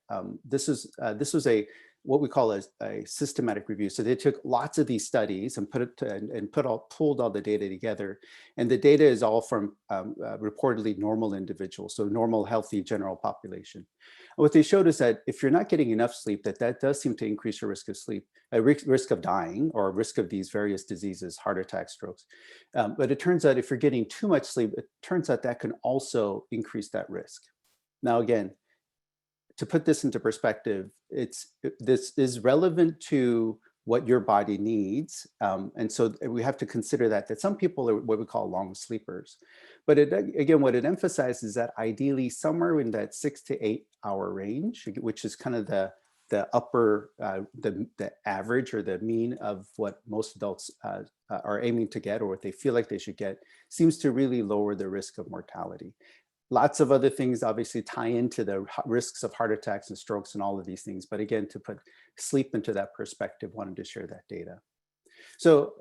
this was a what we call a systematic review. So they took lots of these studies and pulled all the data together. And the data is all from reportedly normal individuals, so normal, healthy general population. And what they showed is that if you're not getting enough sleep, that does seem to increase your risk of sleep, risk of dying, or risk of these various diseases, heart attacks, strokes. But it turns out if you're getting too much sleep, it turns out that can also increase that risk. Now, again, to put this into perspective, this is relevant to what your body needs. And so we have to consider that some people are what we call long sleepers. But again, what it emphasizes is that ideally somewhere in that 6 to 8 hour range, which is kind of the upper, the average or the mean of what most adults are aiming to get, or what they feel like they should get, seems to really lower the risk of mortality. Lots of other things obviously tie into the risks of heart attacks and strokes and all of these things. But again, to put sleep into that perspective, wanted to share that data. So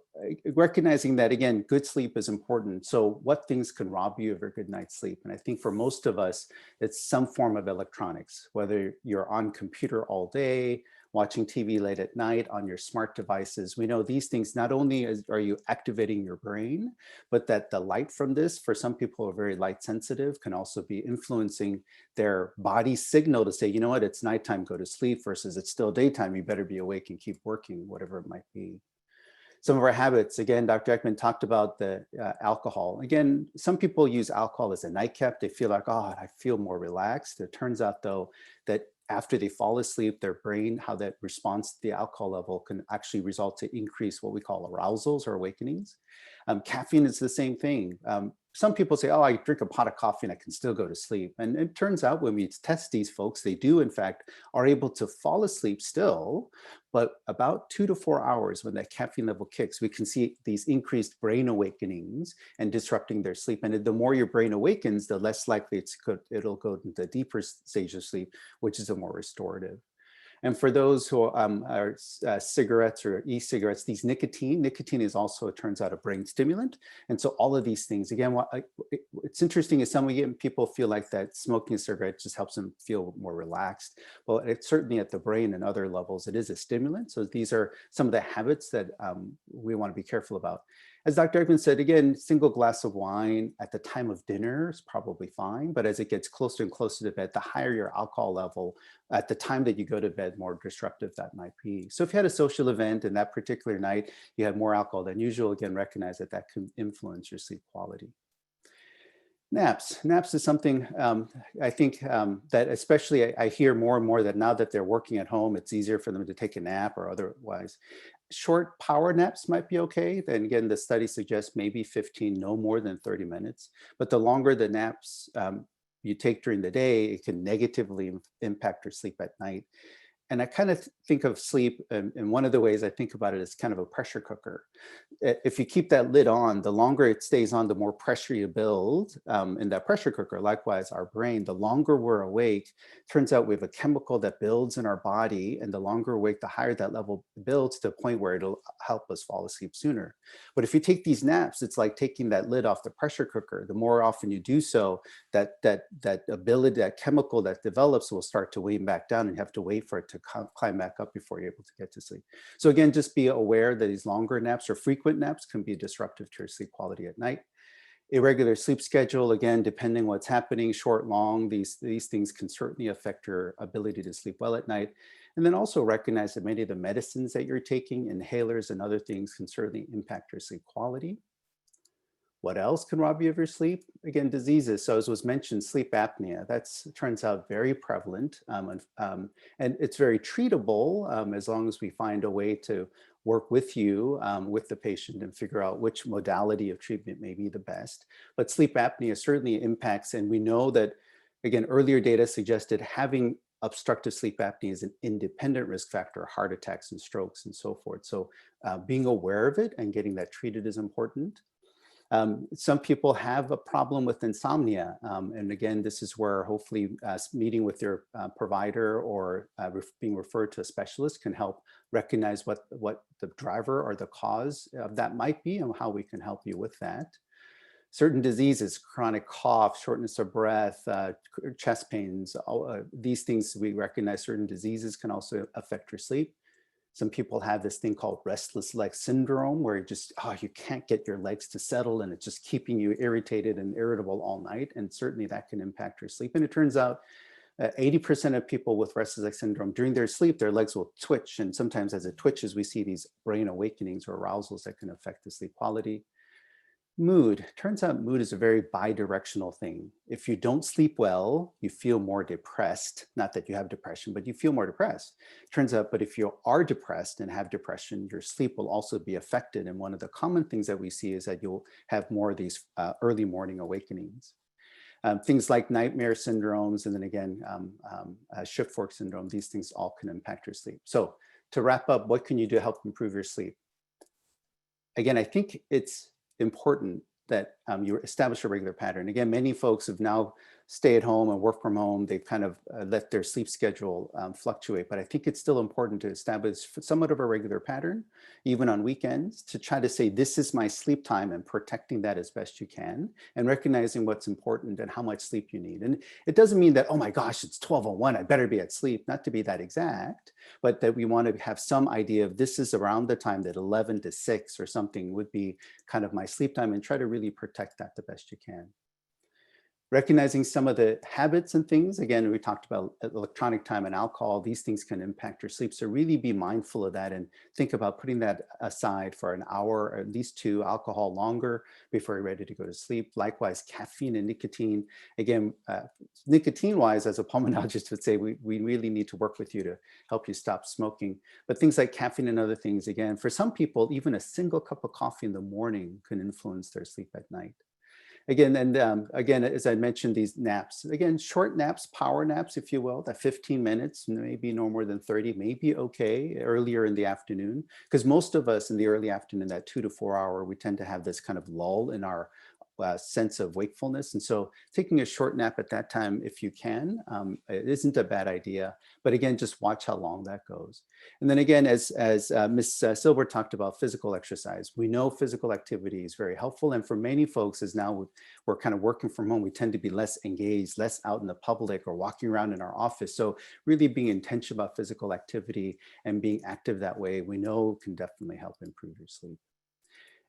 recognizing that, again, good sleep is important. So what things can rob you of a good night's sleep? And I think for most of us, it's some form of electronics, whether you're on computer all day, watching TV late at night, on your smart devices. We know these things, not only are you activating your brain, but that the light from this, for some people who are very light sensitive, can also be influencing their body signal to say, you know what, it's nighttime, go to sleep, versus it's still daytime, you better be awake and keep working, whatever it might be. Some of our habits, again, Dr. Eckman talked about the alcohol. Again, some people use alcohol as a nightcap. They feel like, oh, I feel more relaxed. It turns out, though, that after they fall asleep, their brain, how that responds to the alcohol level can actually result to increase what we call arousals or awakenings. Caffeine is the same thing. Some people say, oh, I drink a pot of coffee and I can still go to sleep. And it turns out when we test these folks, they do, in fact, are able to fall asleep still, but about 2 to 4 hours when that caffeine level kicks, we can see these increased brain awakenings and disrupting their sleep. And the more your brain awakens, the less likely it'll go into the deeper stage of sleep, which is a more restorative. And for those who are cigarettes or e-cigarettes, nicotine is also, it turns out, a brain stimulant. And so all of these things, again, it's interesting is some people feel like that smoking a cigarette just helps them feel more relaxed. Well, it's certainly at the brain and other levels, it is a stimulant. So these are some of the habits that we want to be careful about. As Dr. Eckman said, again, single glass of wine at the time of dinner is probably fine, but as it gets closer and closer to bed, the higher your alcohol level at the time that you go to bed, more disruptive that might be. So if you had a social event and that particular night, you had more alcohol than usual, again, recognize that can influence your sleep quality. Naps is something I think that especially I hear more and more that now that they're working at home, it's easier for them to take a nap or otherwise. Short power naps might be okay. Then again, the study suggests maybe 15, no more than 30 minutes. But the longer the naps you take during the day, it can negatively impact your sleep at night. And I kind of think of sleep, and one of the ways I think about it is kind of a pressure cooker. If you keep that lid on, the longer it stays on, the more pressure you build in that pressure cooker. Likewise, our brain, the longer we're awake, turns out we have a chemical that builds in our body, and the longer awake, the higher that level builds to a point where it'll help us fall asleep sooner. But if you take these naps, it's like taking that lid off the pressure cooker. The more often you do so, that ability, that chemical that develops will start to wane back down, and you have to wait for it to climb back up before you're able to get to sleep. So again, just be aware that these longer naps or frequent naps can be disruptive to your sleep quality at night. Irregular sleep schedule, again, depending what's happening, short, long, these things can certainly affect your ability to sleep well at night. And then also recognize that many of the medicines that you're taking, inhalers and other things, can certainly impact your sleep quality. What else can rob you of your sleep? Again, diseases. So as was mentioned, sleep apnea, turns out very prevalent and it's very treatable as long as we find a way to work with you, with the patient, and figure out which modality of treatment may be the best. But sleep apnea certainly impacts, and we know that, again, earlier data suggested having obstructive sleep apnea is an independent risk factor, heart attacks and strokes and so forth. So being aware of it and getting that treated is important. Some people have a problem with insomnia. And again, this is where hopefully meeting with your provider or being referred to a specialist can help recognize what the driver or the cause of that might be and how we can help you with that. Certain diseases, chronic cough, shortness of breath, chest pains, these things we recognize. Certain diseases can also affect your sleep. Some people have this thing called restless leg syndrome, where you can't get your legs to settle and it's just keeping you irritated and irritable all night. And certainly that can impact your sleep. And it turns out 80% of people with restless leg syndrome, during their sleep, their legs will twitch. And sometimes as it twitches, we see these brain awakenings or arousals that can affect the sleep quality. Mood. Turns out mood is a very bi-directional thing. If you don't sleep well, you feel more depressed. Not that you have depression, but you feel more depressed. Turns out, but if you are depressed and have depression, your sleep will also be affected. And one of the common things that we see is that you'll have more of these early morning awakenings. Things like nightmare syndromes, and then again, shift work syndrome, these things all can impact your sleep. So to wrap up, what can you do to help improve your sleep? Again, I think it's important that you establish a regular pattern. Again, many folks have now stay at home and work from home. They've kind of let their sleep schedule fluctuate, but I think it's still important to establish somewhat of a regular pattern, even on weekends, to try to say, this is my sleep time, and protecting that as best you can, and recognizing what's important and how much sleep you need. And it doesn't mean that, oh my gosh, it's 12:01, I better be at sleep, not to be that exact, but that we want to have some idea of this is around the time that 11 to 6 or something would be kind of my sleep time, and try to really protect that the best you can. Recognizing some of the habits and things, again, we talked about electronic time and alcohol, these things can impact your sleep. So really be mindful of that and think about putting that aside for an hour, or at least 2, alcohol longer before you're ready to go to sleep. Likewise, caffeine and nicotine. Again, nicotine-wise, as a pulmonologist would say, we really need to work with you to help you stop smoking. But things like caffeine and other things, again, for some people, even a single cup of coffee in the morning can influence their sleep at night. Again, and again, as I mentioned, these naps, again, short naps, power naps, if you will, that 15 minutes, maybe no more than 30, may be okay earlier in the afternoon, because most of us in the early afternoon, that 2 to 4 hour, we tend to have this kind of lull in our sense of wakefulness. And so taking a short nap at that time, if you can, it isn't a bad idea. But again, just watch how long that goes. And then again, as Ms. Seiber talked about physical exercise, we know physical activity is very helpful. And for many folks, as now we're kind of working from home, we tend to be less engaged, less out in the public or walking around in our office. So really being intentional about physical activity and being active that way, we know can definitely help improve your sleep.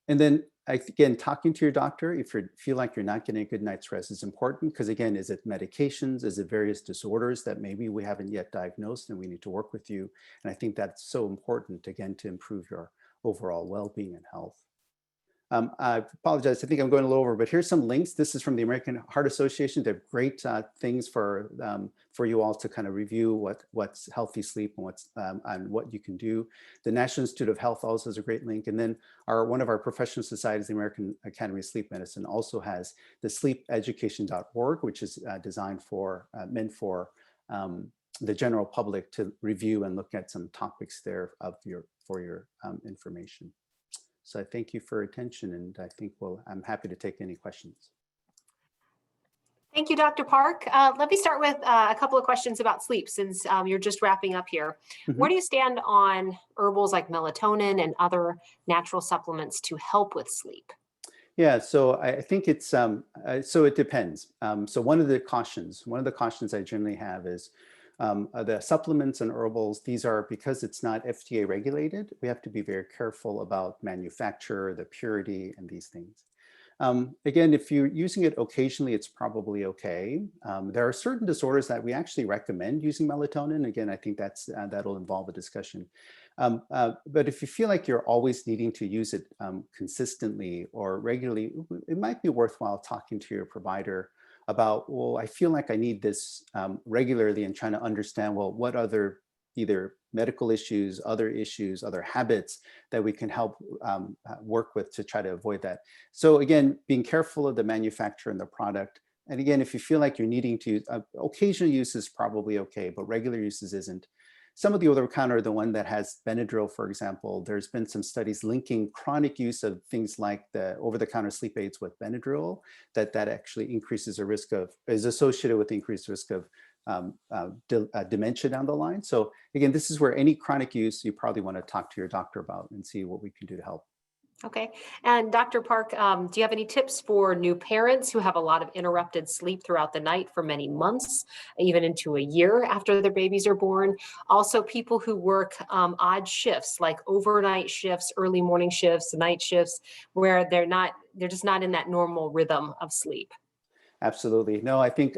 And then again, talking to your doctor if you feel like you're not getting a good night's rest is important, because again, is it medications? Is it various disorders that maybe we haven't yet diagnosed and we need to work with you? And I think that's so important, again, to improve your overall well-being and health. I apologize, I think I'm going a little over, but here's some links. This is from the American Heart Association. They have great things for you all to kind of review what's healthy sleep and what you can do. The National Institute of Health also has a great link. And then one of our professional societies, the American Academy of Sleep Medicine, also has the sleepeducation.org, which is designed for, meant for the general public to review and look at some topics there for your information. So I thank you for your attention, and I think I'm happy to take any questions. Thank you, Dr. Park. Let me start with a couple of questions about sleep, since you're just wrapping up here. Mm-hmm. Where do you stand on herbals like melatonin and other natural supplements to help with sleep? Yeah, so I think it's, so it depends. So one of the cautions I generally have is the supplements and herbals, these are, because it's not FDA regulated, we have to be very careful about manufacture, the purity, and these things. Again, if you're using it occasionally, it's probably okay. There are certain disorders that we actually recommend using melatonin. Again, I think that'll involve a discussion. But if you feel like you're always needing to use it consistently or regularly, it might be worthwhile talking to your provider about, well, I feel like I need this regularly, and trying to understand, well, what other either medical issues, other habits that we can help work with to try to avoid that. So again, being careful of the manufacturer and the product. And again, if you feel like you're needing to use, occasional use is probably okay, but regular uses isn't. Some of the over-the-counter, the one that has Benadryl, for example, there's been some studies linking chronic use of things like the over-the-counter sleep aids with Benadryl, that actually increases the risk of, is associated with increased risk of dementia down the line. So again, this is where any chronic use, you probably want to talk to your doctor about and see what we can do to help. Okay. And Dr. Park, do you have any tips for new parents who have a lot of interrupted sleep throughout the night for many months, even into a year after their babies are born? Also, people who work odd shifts, like overnight shifts, early morning shifts, night shifts, where they're just not in that normal rhythm of sleep. Absolutely. No, I think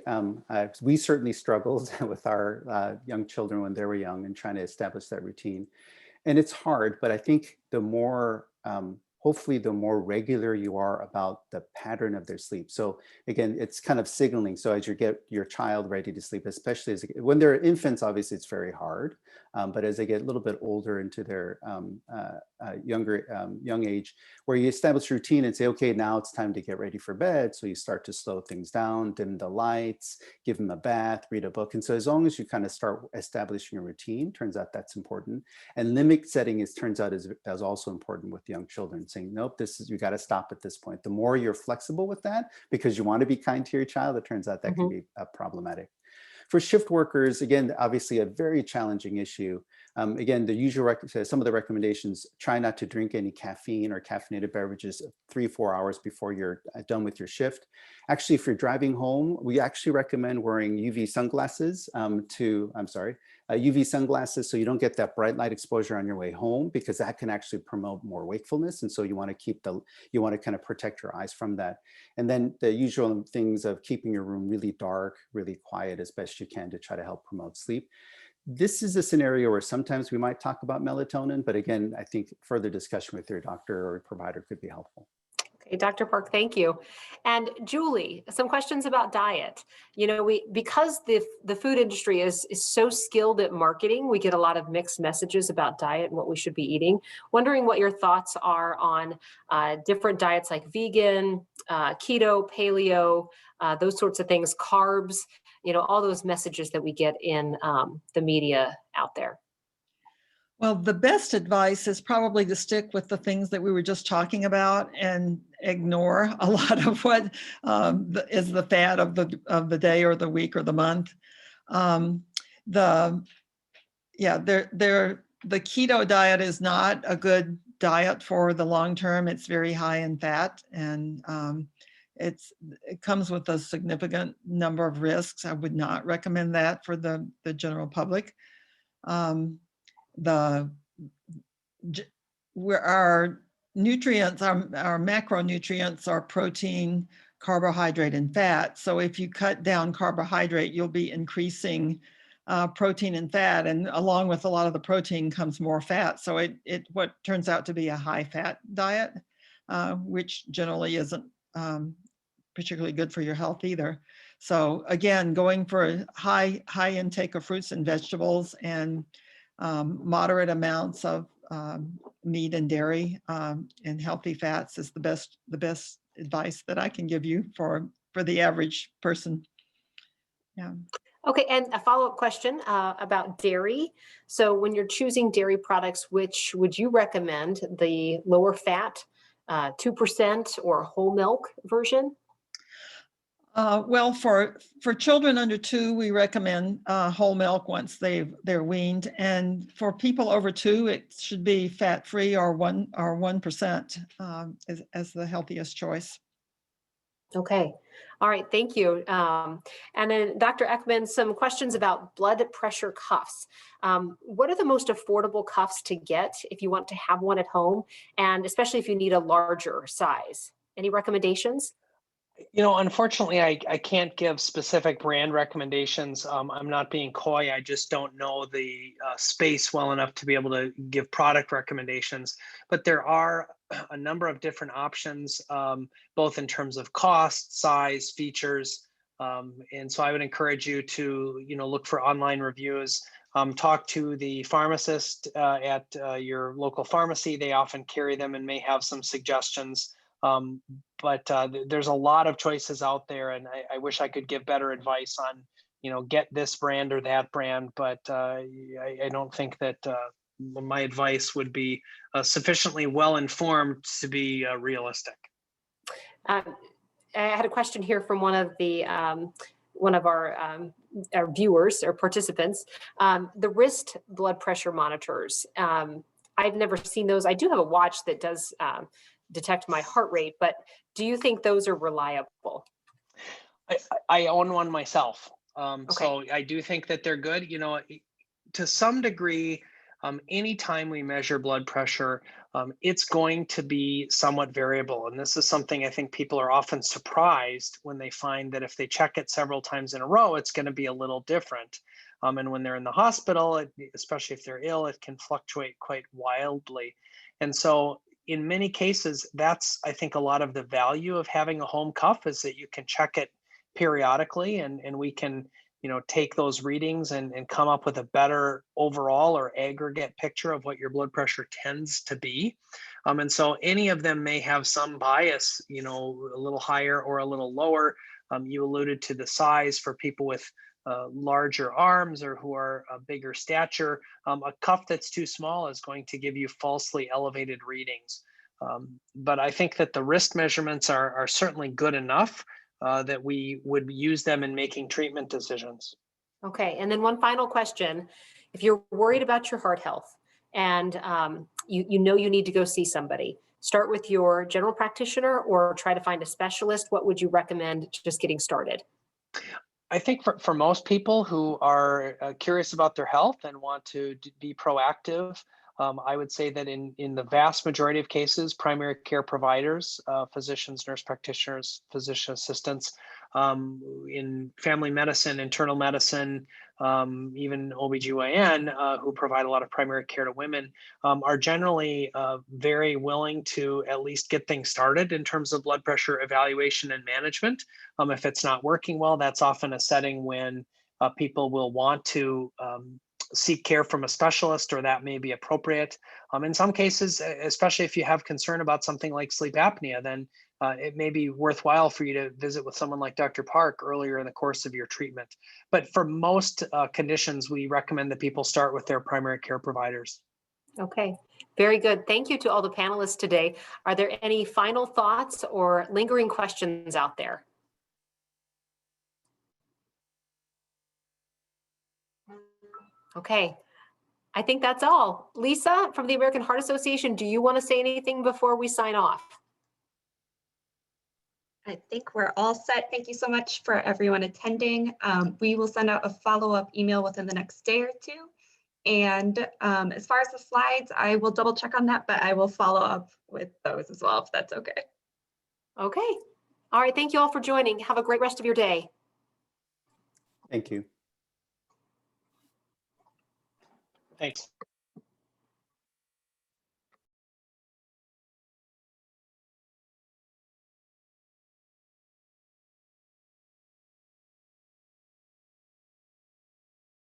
we certainly struggled with our young children when they were young and trying to establish that routine. And it's hard, but I think the more, hopefully the more regular you are about the pattern of their sleep. So again, it's kind of signaling. So as you get your child ready to sleep, especially when they're infants, obviously it's very hard. But as they get a little bit older into their young age, where you establish routine and say, okay, now it's time to get ready for bed. So you start to slow things down, dim the lights, give them a bath, read a book. And so as long as you kind of start establishing a routine, turns out that's important. And limit setting turns out is also important with young children, saying, nope, you got to stop at this point. The more you're flexible with that, because you want to be kind to your child, it turns out that can be problematic. For shift workers, again, obviously a very challenging issue. Again, the usual some of the recommendations: try not to drink any caffeine or caffeinated beverages 3-4 hours before you're done with your shift. Actually, if you're driving home, we actually recommend wearing UV sunglasses UV sunglasses so you don't get that bright light exposure on your way home, because that can actually promote more wakefulness. And so you want to kind of protect your eyes from that. And then the usual things of keeping your room really dark, really quiet as best you can to try to help promote sleep. This is a scenario where sometimes we might talk about melatonin, but again, I think further discussion with your doctor or provider could be helpful. Okay, Dr. Park, thank you. And Julie, some questions about diet. You know, because the food industry is so skilled at marketing, we get a lot of mixed messages about diet and what we should be eating. Wondering what your thoughts are on different diets like vegan, keto, paleo, those sorts of things, carbs, you know, all those messages that we get in the media out there. Well, the best advice is probably to stick with the things that we were just talking about and ignore a lot of what is the fad of the day or the week or the month. The keto diet is not a good diet for the long term. It's very high in fat, and it comes with a significant number of risks. I would not recommend that for the general public. Where our nutrients, our macronutrients are protein, carbohydrate, and fat. So if you cut down carbohydrate, you'll be increasing protein and fat, and along with a lot of the protein comes more fat. So what turns out to be a high fat diet, which generally isn't particularly good for your health either. So again, going for a high intake of fruits and vegetables and moderate amounts of meat and dairy and healthy fats is the best advice that I can give you for the average person. Yeah. Okay, and a follow-up question about dairy. So when you're choosing dairy products, which would you recommend, the lower fat, 2% or whole milk version? Well, for children under 2, we recommend whole milk once they're weaned, and for people over 2, it should be fat-free or 1% as the healthiest choice. Okay, all right, thank you. And then Dr. Eckman, some questions about blood pressure cuffs. What are the most affordable cuffs to get if you want to have one at home, and especially if you need a larger size? Any recommendations? You know, unfortunately, I can't give specific brand recommendations. I'm not being coy. I just don't know the space well enough to be able to give product recommendations. But there are a number of different options, both in terms of cost, size, features. And so I would encourage you to, look for online reviews. Talk to the pharmacist at your local pharmacy. They often carry them and may have some suggestions. But there's a lot of choices out there, and I wish I could give better advice on, get this brand or that brand, but I don't think that my advice would be sufficiently well-informed to be realistic. I had a question here from one of our viewers or participants. The wrist blood pressure monitors. I've never seen those. I do have a watch that does detect my heart rate, but do you think those are reliable? I own one myself. Okay. So I do think that they're good. You know, to some degree, anytime we measure blood pressure, it's going to be somewhat variable. And this is something I think people are often surprised when they find that if they check it several times in a row, it's going to be a little different. And when they're in the hospital, especially if they're ill, it can fluctuate quite wildly. And so in many cases, that's, I think, a lot of the value of having a home cuff is that you can check it periodically, and we can, you know, take those readings and come up with a better overall or aggregate picture of what your blood pressure tends to be. And so any of them may have some bias, you know, a little higher or a little lower. You alluded to the size for people with larger arms or who are a bigger stature. A cuff that's too small is going to give you falsely elevated readings. But I think that the wrist measurements are certainly good enough that we would use them in making treatment decisions. Okay, and then one final question. If you're worried about your heart health and you know you need to go see somebody, start with your general practitioner or try to find a specialist. What would you recommend just getting started? I think for most people who are curious about their health and want to be proactive, I would say that in the vast majority of cases, primary care providers, physicians, nurse practitioners, physician assistants, in family medicine, internal medicine, even OBGYN, who provide a lot of primary care to women, are generally very willing to at least get things started in terms of blood pressure evaluation and management. If it's not working well, that's often a setting when people will want to seek care from a specialist, or that may be appropriate. In some cases, especially if you have concern about something like sleep apnea, then it may be worthwhile for you to visit with someone like Dr. Park earlier in the course of your treatment. But for most conditions, we recommend that people start with their primary care providers. Okay, very good. Thank you to all the panelists today. Are there any final thoughts or lingering questions out there? Okay, I think that's all. Lisa, from the American Heart Association, do you want to say anything before we sign off? I think we're all set. Thank you so much for everyone attending. We will send out a follow-up email within the next day or two. And as far as the slides, I will double check on that, but I will follow up with those as well, if that's okay. Okay. All right. Thank you all for joining. Have a great rest of your day. Thank you. Thanks.